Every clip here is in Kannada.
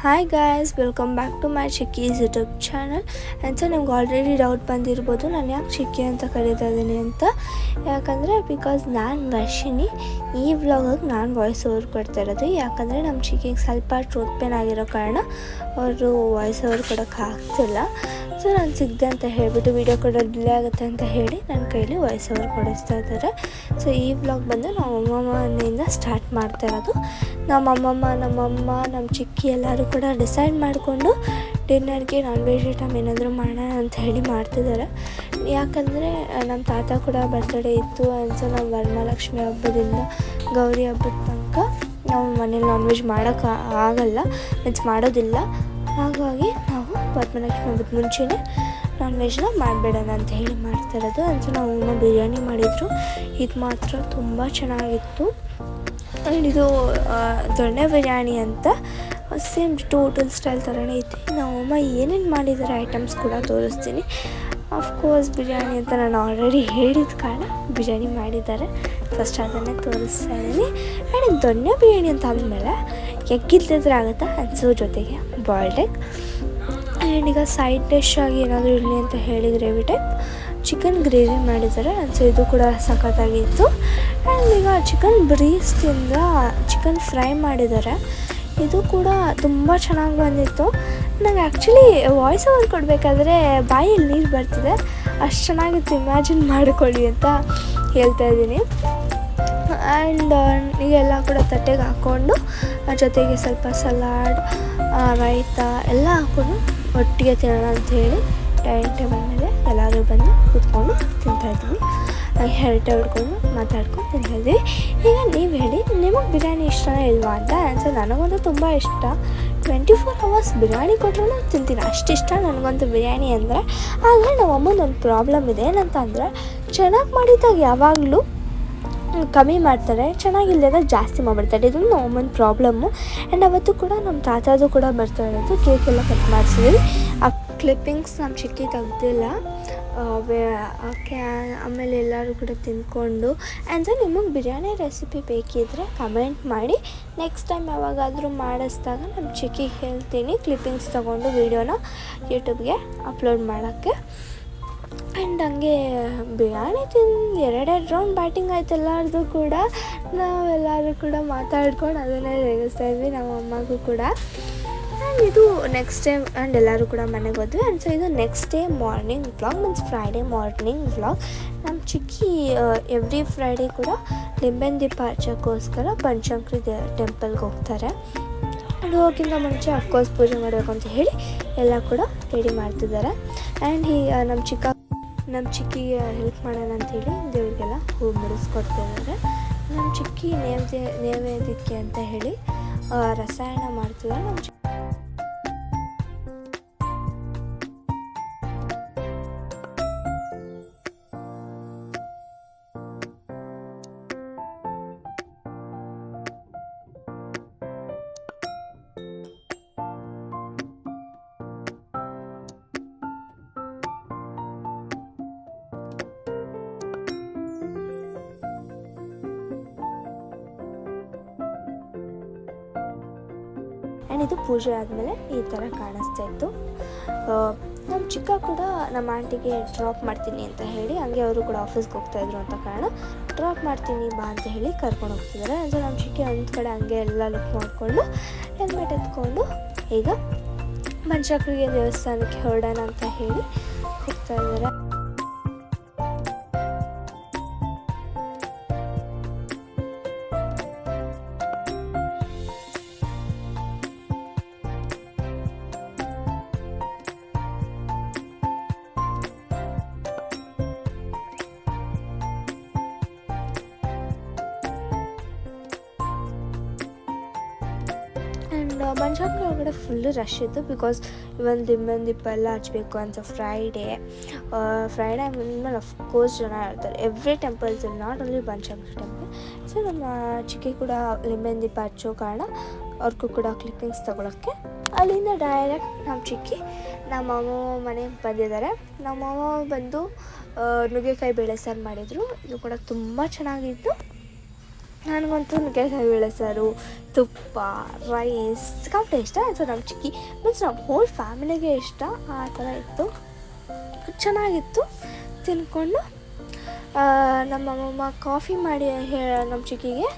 Hi guys, welcome back to my Chikki's YouTube channel. And so ನಿಮ್ಗೆ ಆಲ್ರೆಡಿ ಡೌಟ್ ಬಂದಿರ್ಬೋದು ನಾನು ಯಾಕೆ ಚಿಕ್ಕಿ ಅಂತ ಕರೀತಾ ಇದ್ದೀನಿ ಅಂತ. ಯಾಕಂದರೆ ಬಿಕಾಸ್ ನಾನು ವರ್ಷಿನಿ ಈ ವ್ಲಾಗಾಗಿ ನಾನು ವಾಯ್ಸ್ ಓವರ್ ಕೊಡ್ತಾ ಇರೋದು. ಯಾಕಂದರೆ ನಮ್ಮ ಚಿಕ್ಕಿಗೆ ಸ್ವಲ್ಪ ಟ್ರೋತ್ ಪೇನ್ ಆಗಿರೋ ಕಾರಣ ಅವರು ವಾಯ್ಸ್ ಓವರ್ ಕೊಡೋಕ್ಕೆ ಆಗ್ತಿಲ್ಲ. ಸೊ ನಾನು ಸಿಗದೆ ಅಂತ ಹೇಳಿಬಿಟ್ಟು ವೀಡಿಯೋ ಕೊಡೋದು ಡಿಲೇ ಆಗುತ್ತೆ ಅಂತ ಹೇಳಿ ನನ್ನ ಕೈಲಿ ವಾಯ್ಸ್ ಓವರ್ ಕೊಡಿಸ್ತಾ ಇದ್ದಾರೆ. ಸೊ ಈ ವ್ಲಾಗ್ ಬಂದು ನಾವು ಅಮ್ಮಮ್ಮನಿಂದ ಸ್ಟಾರ್ಟ್ ಮಾಡ್ತಾ ಇರೋದು. ನಮ್ಮಮ್ಮ, ನಮ್ಮ ಚಿಕ್ಕಿ ಎಲ್ಲರೂ ಕೂಡ ಡಿಸೈಡ್ ಮಾಡಿಕೊಂಡು ಡಿನ್ನರ್ಗೆ ನಾನ್ ವೆಜ್ ಐಟಮ್ ಏನಾದರೂ ಮಾಡೋಣ ಅಂತ ಹೇಳಿ ಮಾಡ್ತಿದ್ದಾರೆ. ಯಾಕಂದರೆ ನಮ್ಮ ತಾತ ಕೂಡ ಬರ್ತ್ಡೇ ಇತ್ತು. ಆ್ಯಂಡ್ ಸೊ ನಾವು ವರಮಹಾಲಕ್ಷ್ಮಿ ಹಬ್ಬದಿಂದ ಗೌರಿ ಹಬ್ಬದ ತನಕ ನಾವು ಮನೇಲಿ ನಾನ್ ವೆಜ್ ಮಾಡೋಕ್ಕೆ ಆಗಲ್ಲ, ಮೀನ್ಸ್ ಮಾಡೋದಿಲ್ಲ. ಹಾಗಾಗಿ ನಾವು ವರಮಹಾಲಕ್ಷ್ಮಿ ಹಬ್ಬದ ಮುಂಚೆನೇ ನಾನ್ ವೆಜ್ನ ಮಾಡಬೇಡಣ ಅಂತ ಹೇಳಿ ಮಾಡ್ತಿರೋದು. ಆ್ಯಂಡ್ ಸೊ ನಾವು ಬಿರಿಯಾನಿ ಮಾಡಿದರು. ಇದು ಮಾತ್ರ ತುಂಬ ಚೆನ್ನಾಗಿತ್ತು. ಆ್ಯಂಡ್ ಇದು ದೊಣ್ಣೆ ಬಿರಿಯಾನಿ ಅಂತ ಸೇಮ್ ಟೋಟಲ್ ಸ್ಟೈಲ್ ಥರನೇ ಐತಿ. ನಮ್ಮಮ್ಮ ಏನೇನು ಮಾಡಿದ್ದಾರೆ ಐಟಮ್ಸ್ ಕೂಡ ತೋರಿಸ್ತೀನಿ. ಆಫ್ಕೋರ್ಸ್ ಬಿರಿಯಾನಿ ಅಂತ ನಾನು ಆಲ್ರೆಡಿ ಹೇಳಿದ ಕಾರಣ ಬಿರಿಯಾನಿ ಮಾಡಿದ್ದಾರೆ. ಫಸ್ಟ್ ಅದನ್ನೇ ತೋರಿಸ್ತಾ ಇದ್ದೀನಿ. ಆ್ಯಂಡ್ ದೊಣ್ಣೆ ಬಿರಿಯಾನಿ ಅಂತ ಅಂದಮೇಲೆ ಎಗ್ ಇಲ್ದಿದ್ರೆ ಆಗುತ್ತಾ, ಅನ್ಸೋ ಜೊತೆಗೆ ಬಾಯ್ಲ್ಡ್ ಎಗ್. ಆ್ಯಂಡ್ ಈಗ ಸೈಡ್ ಡಿಶ್ ಆಗಿ ಏನಾದರೂ ಇರಲಿ ಅಂತ ಹೇಳಿ ಗ್ರೇವಿ ಟೈಪ್ ಚಿಕನ್ ಗ್ರೇವಿ ಮಾಡಿದ್ದಾರೆ. ಸೊ ಇದು ಕೂಡ ಸಖತ್ತಾಗಿತ್ತು. ಆ್ಯಂಡ್ ಈಗ ಚಿಕನ್ ಬ್ರೀಸ್ತಿಂದ ಚಿಕನ್ ಫ್ರೈ ಮಾಡಿದ್ದಾರೆ. ಇದು ಕೂಡ ತುಂಬ ಚೆನ್ನಾಗಿ ಬಂದಿತ್ತು. ನಂಗೆ ಆ್ಯಕ್ಚುಲಿ ವಾಯ್ಸ್ ಓವರ್ ಕೊಡಬೇಕಾದ್ರೆ ಬಾಯಲ್ಲಿ ನೀರು ಬರ್ತಿದೆ, ಅಷ್ಟು ಚೆನ್ನಾಗಿತ್ತು. ಇಮ್ಯಾಜಿನ್ ಮಾಡಿಕೊಳ್ಳಿ ಅಂತ ಹೇಳ್ತಾ ಇದ್ದೀನಿ. ಆ್ಯಂಡ್ ಈಗೆಲ್ಲ ಕೂಡ ತಟ್ಟೆಗೆ ಹಾಕ್ಕೊಂಡು ಜೊತೆಗೆ ಸ್ವಲ್ಪ ಸಲಾಡ್, ರೈತ ಎಲ್ಲ ಹಾಕ್ಕೊಂಡು ಒಟ್ಟಿಗೆ ತಿನ್ನೋಣ ಅಂಥೇಳಿ ಡೈನಿಂಗ್ ಟೇಬಲ್ ಮೇಲೆ ಎಲ್ಲರೂ ಬಂದು ಕೂತ್ಕೊಂಡು ತಿಂತಾಯಿದ್ವಿ. ಹರಟೆ ಹೊಡ್ಕೊಂಡು ಮಾತಾಡ್ಕೊಂಡು ತಿಂತಾಯಿದ್ವಿ. ಈಗ ನೀವು ಹೇಳಿ, ನಿಮಗೆ ಬಿರಿಯಾನಿ ಇಷ್ಟನೇ ಇಲ್ವಾ ಅಂತ. ಸೊ ನನಗಂತೂ ತುಂಬ ಇಷ್ಟ. 24 hours ಬಿರಿಯಾನಿ ಕೊಟ್ಟರು ತಿಂತೀನಿ, ಅಷ್ಟಿಷ್ಟ ನನಗಂತೂ ಬಿರಿಯಾನಿ ಅಂದರೆ. ಆದರೆ ನಮ್ಮ ಅಮ್ಮಂದು ಪ್ರಾಬ್ಲಮ್ ಇದೆ. ಏನಂತ ಅಂದರೆ ಚೆನ್ನಾಗಿ ಮಾಡಿದಾಗ ಯಾವಾಗಲೂ ಕಮ್ಮಿ ಮಾಡ್ತಾರೆ, ಚೆನ್ನಾಗಿಲ್ಲದಾಗ ಜಾಸ್ತಿ ಮಾಡಿಬಿಡ್ತಾರೆ. ಇದೊಂದು ನಮ್ಮ ಅಮ್ಮನ ಪ್ರಾಬ್ಲಮ್ಮು. ಆ್ಯಂಡ್ ಅವತ್ತು ಕೂಡ ನಮ್ಮ ತಾತದು ಕೂಡ ಬರ್ತಾ ಇರೋದು. ಕೇಕೆಲ್ಲ ಕಟ್ ಮಾಡಿಸಿದ್ವಿ. ಆ ಕ್ಲಿಪ್ಪಿಂಗ್ಸ್ ನಮ್ಮ ಚಿಕ್ಕಿ ತೆಗ್ದಿಲ್ಲ. ಓಕೆ, ಆಮೇಲೆ ಎಲ್ಲರೂ ಕೂಡ ತಿಂದ್ಕೊಂಡು. ಆ್ಯಂಡ್ ಸೊ ನಿಮಗೆ ಬಿರಿಯಾನಿ ರೆಸಿಪಿ ಬೇಕಿದ್ದರೆ ಕಮೆಂಟ್ ಮಾಡಿ. ನೆಕ್ಸ್ಟ್ ಟೈಮ್ ಯಾವಾಗಾದರೂ ಮಾಡಿಸಿದಾಗ ನಮ್ಮ ಚಿಕ್ಕಿಗೆ ಹೇಳ್ತೀನಿ ಕ್ಲಿಪ್ಪಿಂಗ್ಸ್ ತೊಗೊಂಡು ವೀಡಿಯೋನ ಯೂಟ್ಯೂಬ್ಗೆ ಅಪ್ಲೋಡ್ ಮಾಡೋಕ್ಕೆ. ಆ್ಯಂಡ್ ಹಂಗೆ ಬಿರಿಯಾನಿ ತಿಂದು 2 ರೌಂಡ್ ಬ್ಯಾಟಿಂಗ್ ಆಯ್ತು ಎಲ್ಲರದು ಕೂಡ. ನಾವೆಲ್ಲರೂ ಕೂಡ ಮಾತಾಡ್ಕೊಂಡು ಅದನ್ನೇ ರೇಗಿಸ್ತಾಯಿದ್ವಿ ನಮ್ಮ ಅಮ್ಮಗೂ ಕೂಡ. ಆ್ಯಂಡ್ ಇದು ನೆಕ್ಸ್ಟ್ ಡೇ ಆ್ಯಂಡ್ ಎಲ್ಲರೂ ಕೂಡ ಮನೆಗೆ ಹೋದ್ವಿ. ಆ್ಯಂಡ್ ಸೊ ಇದು next day morning vlog, means Friday morning vlog. ನಮ್ಮ ಚಿಕ್ಕಿ ಎವ್ರಿ ಫ್ರೈಡೇ ಕೂಡ ಲಿಂಬೆನ ದೀಪ ಹಚ್ಚೋಕ್ಕೋಸ್ಕರ ಬನಶಂಕರಿ ಟೆಂಪಲ್ಗೆ ಹೋಗ್ತಾರೆ. ಆ್ಯಂಡ್ ಹೋಗೋಕ್ಕಿಂತ ಮುಂಚೆ ಅಫ್ಕೋರ್ಸ್ ಪೂಜೆ ಮಾಡಬೇಕು ಅಂತ ಹೇಳಿ ಎಲ್ಲ ಕೂಡ ರೆಡಿ ಮಾಡ್ತಿದ್ದಾರೆ. ಆ್ಯಂಡ್ ನಮ್ಮ ಚಿಕ್ಕಿಗೆ ಹೆಲ್ಪ್ ಮಾಡೋಣ ಅಂಥೇಳಿ ದೇವರಿಗೆಲ್ಲ ಹೂ ಮುಡಿಸ್ಕೊಡ್ತಿದ್ದಾರೆ. ನಮ್ಮ ಚಿಕ್ಕಿ ನೈವೇದ್ಯಕ್ಕೆ ಅಂತ ಹೇಳಿ ರಸಾಯನ ಮಾಡ್ತಿದ್ದಾರೆ. ನಮ್ಮ ಆ್ಯಂಡ್ ಇದು ಪೂಜೆ ಆದಮೇಲೆ ಈ ಥರ ಕಾಣಿಸ್ತಾ ಇತ್ತು. ನಮ್ಮ ಚಿಕ್ಕ ಕೂಡ ನಮ್ಮ ಆಂಟಿಗೆ ಡ್ರಾಪ್ ಮಾಡ್ತೀನಿ ಅಂತ ಹೇಳಿ, ಹಂಗೆ ಅವರು ಕೂಡ ಆಫೀಸ್ಗೆ ಹೋಗ್ತಾಯಿದ್ರು ಅಂತ ಕಾರಣ ಡ್ರಾಪ್ ಮಾಡ್ತೀನಿ ಬಾ ಅಂತ ಹೇಳಿ ಕರ್ಕೊಂಡು ಹೋಗ್ತಿದ್ದಾರೆ. ಅಂದರೆ ನಮ್ಮ ಚಿಕ್ಕಿ ಒಂದು ಕಡೆ ಹಂಗೆ ಎಲ್ಲ ಲುಕ್ ಮಾಡಿಕೊಂಡು ಹೆಲ್ಮೆಟ್ ಎತ್ಕೊಂಡು ಈಗ ಬನಶಂಕರಿ ದೇವಸ್ಥಾನಕ್ಕೆ ಹೊರಡೋಣ ಅಂತ ಹೇಳಿ ಹೋಗ್ತಾಯಿದ್ದಾರೆ. ಆ್ಯಂಡ್ ಬನಶಂಕರಿ ಒಳಗಡೆ ಫುಲ್ಲು ರಶ್ ಇತ್ತು. ಬಿಕಾಸ್ ಇವನ್ ಲಿಂಬೆನ ದೀಪ ಎಲ್ಲ ಹಚ್ಚಬೇಕು ಅಂತ ಫ್ರೈಡೇ ಆದಮೇಲೆ ಅಫ್ಕೋರ್ಸ್ ಜನ ಇರ್ತಾರೆ every temples, not only Banashankari temple. So ನಮ್ಮ ಚಿಕ್ಕಿ ಕೂಡ ಲಿಂಬೆನ ದೀಪ ಹಚ್ಚೋ ಕಾರಣ ಅವ್ರಿಗೂ ಕೂಡ ಕ್ಲಿಪ್ಪಿಂಗ್ಸ್ ತೊಗೊಳಕ್ಕೆ ಅಲ್ಲಿಂದ ಡೈರೆಕ್ಟ್ ನಮ್ಮ ಚಿಕ್ಕಿ ನಮ್ಮ ಅಮ್ಮ ಮನೆಗೆ ಬಂದಿದ್ದಾರೆ. ನಮ್ಮ ಅಮ್ಮ ಬಂದು ನುಗ್ಗೆಕಾಯಿ ಬೇಳೆ ಸಾರು ಮಾಡಿದರು. ಇದು ಕೂಡ ತುಂಬ ಚೆನ್ನಾಗಿತ್ತು. ನನಗಂತೂ ನುಗ್ಗೆಕಾಯಿ ಬೇಳೆ ಸಾರು, ತುಪ್ಪ, ರೈಸ್ ಸಿಕ್ಕಾಪಟ್ಟೆ ಇಷ್ಟ. ಸೊ ನಮ್ಮ ಚಿಕ್ಕಿ ಮೀನ್ಸ್ ನಮ್ಮ ಹೋಲ್ ಫ್ಯಾಮಿಲಿಗೆ ಇಷ್ಟ. ಆ ಥರ ಇತ್ತು, ಚೆನ್ನಾಗಿತ್ತು. ತಿನ್ಕೊಂಡು ನಮ್ಮಮ್ಮ ಕಾಫಿ ಮಾಡಿ ನಮ್ಮ ಚಿಕ್ಕಿಗೆ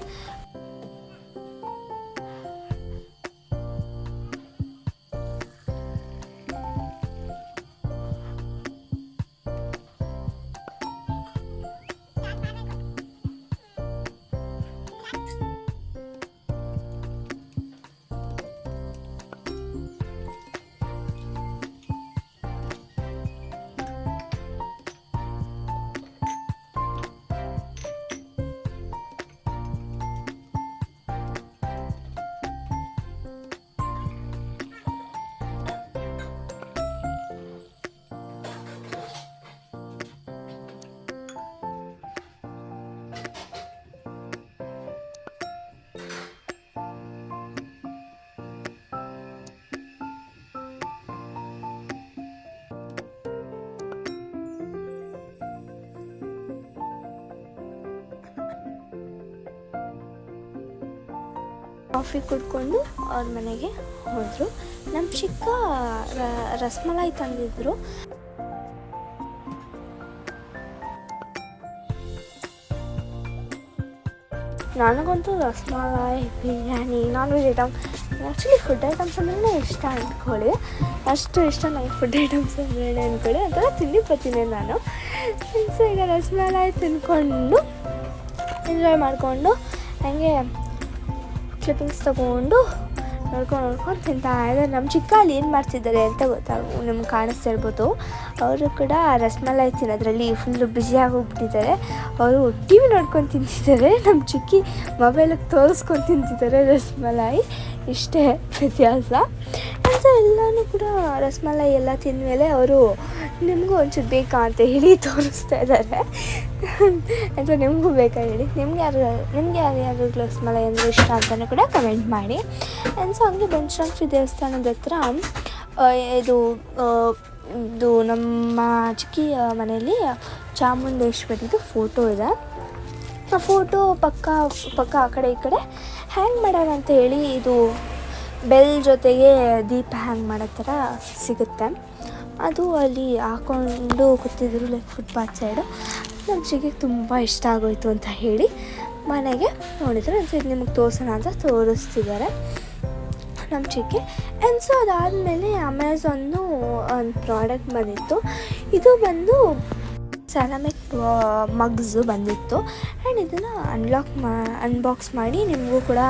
ಕಾಫಿ ಕುಡ್ಕೊಂಡು ಅವ್ರ ಮನೆಗೆ ಹೋದರು. ನಮ್ಮ ಚಿಕ್ಕ ರಸಮಲಾಯಿ ತಂದಿದ್ರು. ನನಗಂತೂ rasmalai, biryani, non veg item, actually food items ಅಂದ್ರೆ ಇಷ್ಟ ಅಂದ್ಕೊಳ್ಳಿ. ಅಷ್ಟು ಇಷ್ಟ ನನಗೆ ಫುಡ್ ಐಟಮ್ಸ್ ಅಂದ್ರೆ ಅಂದ್ಕೊಳ್ಳಿ. ಒಂಥರ ತಿಂಡಿ ಬರ್ತೀನಿ ನಾನು. ಸೊ ಈಗ ರಸಮಲಾಯಿ ತಿನ್ಕೊಂಡು ಎಂಜಾಯ್ ಮಾಡಿಕೊಂಡು ಹಾಗೆ ಕ್ಲಿಪ್ಪಿಂಗ್ಸ್ ತೊಗೊಂಡು ನೋಡ್ಕೊಂಡು ತಿಂತಾ ಇದ್ದಾರೆ. ನಮ್ಮ ಚಿಕ್ಕ ಅಲ್ಲಿ ಏನು ಮಾಡ್ತಿದ್ದಾರೆ ಅಂತ ನಿಮ್ಗೆ ಕಾಣಿಸ್ತಾ ಇರ್ಬೋದು. ಅವರು ಕೂಡ ರಸಮಲಾಯಿ ತಿನ್ನೋದ್ರಲ್ಲಿ ಫುಲ್ಲು ಬ್ಯುಸಿಯಾಗಿ ಹೋಗ್ಬಿಟ್ಟಿದ್ದಾರೆ. ಅವರು ಟಿ ವಿ ನೋಡ್ಕೊಂಡು ತಿಂತಿದ್ದಾರೆ, ನಮ್ಮ ಚಿಕ್ಕಿ ಮೊಬೈಲಿಗೆ ತೋರಿಸ್ಕೊಂಡು ತಿಂತಿದ್ದಾರೆ ರಸಮಲಾಯಿ. ಇಷ್ಟೇ ವ್ಯತ್ಯಾಸ. ಅಂತ ಎಲ್ಲನೂ ಕೂಡ ರಸಮಲಾಯಿ ಎಲ್ಲ ತಿಂದಮೇಲೆ ಅವರು ನಿಮಗೂ ಒಂಚೂರು ಬೇಕಾ ಅಂತ ಹೇಳಿ ತೋರಿಸ್ತಾ ಇದ್ದಾರೆ. ಅಂತ ನಿಮಗೂ ಬೇಕಾ ಹೇಳಿ, ನಿಮ್ಗೆ ಯಾರು ರಸಮಲಾಯಿ ಅಂದರೆ ಇಷ್ಟ ಅಂತಲೂ ಕೂಡ ಕಮೆಂಟ್ ಮಾಡಿ. ಆ್ಯಂಡ್ ಸೊ ಹಂಗೆ ಬನಶಂಕರಿ ದೇವಸ್ಥಾನದ ಹತ್ರ ಇದು ನಮ್ಮ ಚಿಕ್ಕಿಯ ಮನೆಯಲ್ಲಿ ಚಾಮುಂಡೇಶ್ವರಿದು ಫೋಟೋ ಇದೆ. ಆ ಫೋಟೋ ಪಕ್ಕ ಆ ಕಡೆ ಈ ಕಡೆ ಹ್ಯಾಂಗ್ ಮಾಡೋಣ ಅಂತ ಹೇಳಿ ಇದು ಬೆಲ್ ಜೊತೆಗೆ ದೀಪ ಹ್ಯಾಂಗ್ ಮಾಡೋ ಥರ ಸಿಗುತ್ತೆ. ಅದು ಅಲ್ಲಿ ಹಾಕ್ಕೊಂಡು ಕೂತಿದ್ರು ಲೈಕ್ ಫುಟ್ಪಾತ್ ಸೈಡು. ನಮ್ಮ ಚಿಕ್ಕಿಗೆ ತುಂಬ ಇಷ್ಟ ಆಗೋಯ್ತು ಅಂತ ಹೇಳಿ ಮನೆಗೆ ನೋಡಿದ್ರು. ಅಂತ ಇದು ನಿಮಗೆ ತೋರಿಸೋಣ ಅಂತ ತೋರಿಸ್ತಿದ್ದಾರೆ ನಮ್ಮ ಚಿಕ್ಕಿ. ಆ್ಯಂಡ್ ಸೊ ಅದಾದಮೇಲೆ ಅಮೆಝಾನ್ನು ಒಂದು ಪ್ರಾಡಕ್ಟ್ ಬಂದಿತ್ತು. ಇದು ಬಂದು ಸೆರಾಮಿಕ್ ಮಗ್ಸು ಬಂದಿತ್ತು. ಆ್ಯಂಡ್ ಇದನ್ನು ಅನ್ಬಾಕ್ಸ್ ಮಾಡಿ ನಿಮಗೂ ಕೂಡ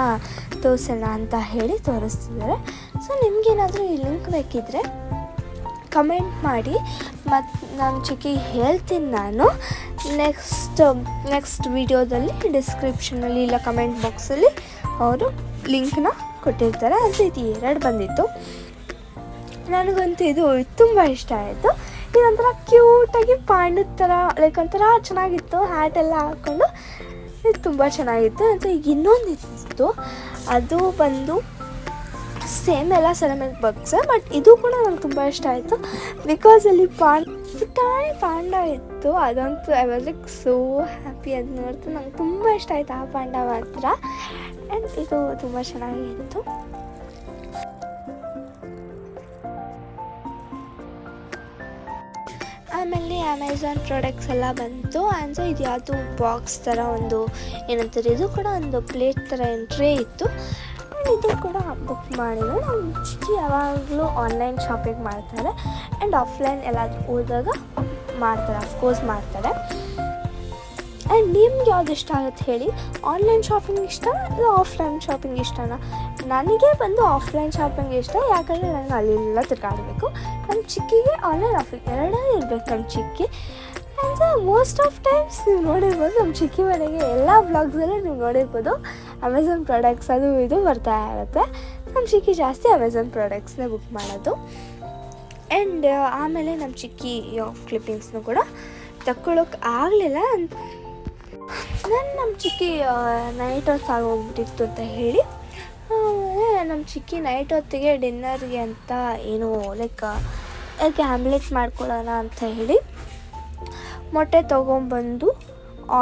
ತೋರಿಸೋಣ ಅಂತ ಹೇಳಿ ತೋರಿಸ್ತಿದ್ದಾರೆ. ಸೊ ನಿಮಗೇನಾದರೂ ಈ ಲಿಂಕ್ ಬೇಕಿದ್ದರೆ ಕಮೆಂಟ್ ಮಾಡಿ, ಮತ್ತು ನಮ್ಮ ಚಿಕ್ಕಿ ಹೇಳ್ತೀನಿ ನಾನು ನೆಕ್ಸ್ಟ್ ವಿಡಿಯೋದಲ್ಲಿ ಡಿಸ್ಕ್ರಿಪ್ಷನಲ್ಲಿ ಇಲ್ಲ ಕಮೆಂಟ್ ಬಾಕ್ಸಲ್ಲಿ ಅವರು ಲಿಂಕ್ನ ಕೊಟ್ಟಿರ್ತಾರೆ. ಅದು ಇದು 2 ಬಂದಿತ್ತು. ನನಗಂತೂ ಇದು ತುಂಬ ಇಷ್ಟ ಆಯಿತು. ಇದೊಂಥರ ಕ್ಯೂಟಾಗಿ ಪಾಂಡದ ಥರ ಲೈಕ್ ಒಂಥರ ಚೆನ್ನಾಗಿತ್ತು. ಹ್ಯಾಟೆಲ್ಲ ಹಾಕ್ಕೊಂಡು ಇದು ತುಂಬ ಚೆನ್ನಾಗಿತ್ತು. ಅಂತ ಈಗ ಇನ್ನೊಂದು ಇತ್ತು, ಅದು ಬಂದು ಸೇಮ್ ಎಲ್ಲ ಸೆರಾಮಿಕ್ ಬಾಕ್ಸ್. ಬಟ್ ಇದು ಕೂಡ ನನಗೆ ತುಂಬ ಇಷ್ಟ ಆಯಿತು. ಬಿಕಾಸ್ ಅಲ್ಲಿ ಪುಟಾಣಿ ಪಾಂಡ ಇತ್ತು. ಅದಂತೂ I was like so happy. ಅದು ನೋಡ್ತು ನಂಗೆ ತುಂಬ ಇಷ್ಟ ಆಯಿತು ಆ ಪಾಂಡ ಮಾತ್ರ. ಆ್ಯಂಡ್ ಇದು ತುಂಬ ಚೆನ್ನಾಗಿತ್ತು. ಆಮೇಲೆ ಅಮೆಝಾನ್ ಪ್ರಾಡಕ್ಟ್ಸ್ ಎಲ್ಲ ಬಂತು. ಆ್ಯಂಡ್ ಸೊ ಇದು ಯಾವುದು ಬಾಕ್ಸ್ ಥರ ಒಂದು ಏನಂತಾರೆ, ಇದು ಕೂಡ ಒಂದು ಪ್ಲೇಟ್ ಥರ ಟ್ರೇ ಇತ್ತು. ಇದು ಕೂಡ ಬುಕ್ ಮಾಡಿದ್ರು. ನಮ್ಮ ಚಿಕ್ಕಿ ಯಾವಾಗಲೂ ಆನ್ಲೈನ್ ಶಾಪಿಂಗ್ ಮಾಡ್ತಾರೆ ಆ್ಯಂಡ್ ಆಫ್ಲೈನ್ ಎಲ್ಲಾದರೂ ಹೋದಾಗ ಮಾಡ್ತಾರೆ, ಅಫ್ಕೋರ್ಸ್ ಮಾಡ್ತಾರೆ. ಆ್ಯಂಡ್ ನಿಮ್ಗೆ ಯಾವ್ದು ಇಷ್ಟ ಆಗುತ್ತೆ ಹೇಳಿ, ಆನ್ಲೈನ್ ಶಾಪಿಂಗ್ ಇಷ್ಟ ಇಲ್ಲ ಆಫ್ಲೈನ್ ಶಾಪಿಂಗ್ ಇಷ್ಟನಾ? ನನಗೆ ಬಂದು ಆಫ್ಲೈನ್ ಶಾಪಿಂಗ್ ಇಷ್ಟ. ಯಾಕಂದರೆ ನನಗೆ ಅಲ್ಲೆಲ್ಲ ತಿರ್ಗಾಡಬೇಕು. ನಮ್ಮ ಚಿಕ್ಕಿಗೆ ಆನ್ಲೈನ್ ಆಫ್ಲೈನ್ ಎರಡೇ ಇರಬೇಕು ನಮ್ಮ ಚಿಕ್ಕಿ. And so most of times ನೀವು ನೋಡಿರ್ಬೋದು ನಮ್ಮ ಚಿಕ್ಕಿ ಮನೆಗೆ ಎಲ್ಲ ಬ್ಲಾಗ್ಸಲ್ಲೂ ನೀವು ನೋಡಿರ್ಬೋದು ಅಮೆಝಾನ್ ಪ್ರಾಡಕ್ಟ್ಸ್ ಅದು ಇದು ಬರ್ತಾ ಇರುತ್ತೆ. ನಮ್ಮ ಚಿಕ್ಕಿ ಜಾಸ್ತಿ ಅಮೆಝಾನ್ ಪ್ರಾಡಕ್ಟ್ಸ್ನೇ ಬುಕ್ ಮಾಡೋದು. ಆ್ಯಂಡ್ ಆಮೇಲೆ ನಮ್ಮ ಚಿಕ್ಕಿ ಕ್ಲಿಪ್ಪಿಂಗ್ಸ್ನು ಕೂಡ ತಗೊಳ್ಳೋಕೆ ಆಗಲಿಲ್ಲ. ನಮ್ಮ ಚಿಕ್ಕಿ ನೈಟ್ ಹೊತ್ತು ಆಗೋಗ್ಬಿಟ್ಟಿತ್ತು ಅಂತ ಹೇಳಿ ನಮ್ಮ ಚಿಕ್ಕಿ ನೈಟ್ ಹೊತ್ತಿಗೆ ಡಿನ್ನರ್ಗೆ ಅಂತ ಏನು ಲೈಕ್ ಆಮ್ಲೆಟ್ ಮಾಡ್ಕೊಳ್ಳೋಣ ಅಂತ ಹೇಳಿ ಮೊಟ್ಟೆ ತೊಗೊಂಬಂದು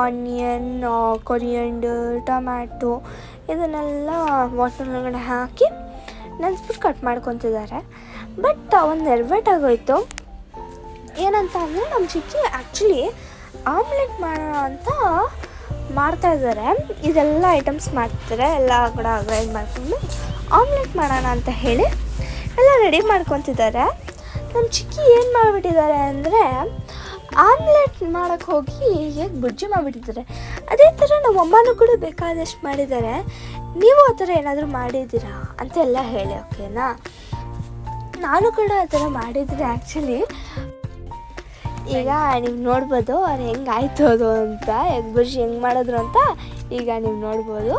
ಆನಿಯನ್, ಕೊರಿಯಂಡರ್, ಟೊಮ್ಯಾಟೊ ಇದನ್ನೆಲ್ಲ ವಾಟರ್ ಒಳಗಡೆ ಹಾಕಿ ನೆನೆಸ್ಬಿಟ್ಟು ಕಟ್ ಮಾಡ್ಕೊತಿದ್ದಾರೆ. ಬಟ್ ಒಂದು ಎಡವಟ್ಟಾಗೋಯ್ತು. ಏನಂತ ಅಂದರೆ ನಮ್ಮ ಚಿಕ್ಕಿ ಆ್ಯಕ್ಚುಲಿ ಆಮ್ಲೆಟ್ ಮಾಡೋಣ ಅಂತ ಮಾಡ್ತಾಯಿದ್ದಾರೆ. ಇದೆಲ್ಲ ಐಟಮ್ಸ್ ಮಾಡ್ತಾರೆ, ಎಲ್ಲ ಕೂಡ ಗ್ರೈಂಡ್ ಮಾಡಿಕೊಂಡು ಆಮ್ಲೆಟ್ ಮಾಡೋಣ ಅಂತ ಹೇಳಿ ಎಲ್ಲ ರೆಡಿ ಮಾಡ್ಕೊತಿದ್ದಾರೆ. ನಮ್ಮ ಚಿಕ್ಕಿ ಏನು ಮಾಡಿಬಿಟ್ಟಿದ್ದಾರೆ ಅಂದರೆ ಆಮ್ಲೆಟ್ ಮಾಡೋಕ್ಕೆ ಹೋಗಿ ಹೇಗೆ ಬುಜ್ಜಿ ಮಾಡಿಬಿಟ್ಟಿದ್ದಾರೆ. ಅದೇ ಥರ ನಮ್ಮ ಅಮ್ಮನೂ ಕೂಡ ಬೇಕಾದಷ್ಟು ಮಾಡಿದ್ದಾರೆ. ನೀವು ಆ ಥರ ಏನಾದರೂ ಮಾಡಿದ್ದೀರಾ ಅಂತ ಎಲ್ಲ ಹೇಳಿ, ಓಕೆನಾ? ನಾನು ಕೂಡ ಆ ಥರ ಮಾಡಿದ್ದೀನಿ ಆ್ಯಕ್ಚುಲಿ. ಈಗ ನೀವು ನೋಡ್ಬೋದು ಅವ್ರು ಹೆಂಗಾಯ್ತು ಅದು ಅಂತ, ಎಗ್ ಬುರ್ಜಿ ಹೆಂಗೆ ಮಾಡಿದ್ರು ಅಂತ ಈಗ ನೀವು ನೋಡ್ಬೋದು.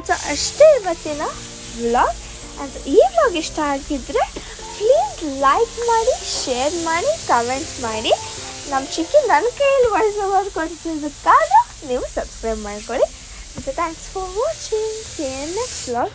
ಸೊ ಅಷ್ಟೇ ಇವತ್ತಿನ ವ್ಲಾಗ್. ಅಂತ ಈ ವ್ಲಾಗ್ ಇಷ್ಟ ಆಗಿದ್ದರೆ ಪ್ಲೀಸ್ ಲೈಕ್ ಮಾಡಿ, ಶೇರ್ ಮಾಡಿ, ಕಮೆಂಟ್ ಮಾಡಿ. ನಮ್ಮ ಚಿಕ್ಕಿ ನನ್ನ ಕೈಯಲ್ಲಿ ವಾಯ್ಸ್ ಓವರ್ ಕೊಡ್ತಿದ್ದಕ್ಕಾಗ ನೀವು ಸಬ್ಸ್ಕ್ರೈಬ್ ಮಾಡ್ಕೊಳ್ಳಿ. ಮತ್ತು thanks for watching. Next vlog.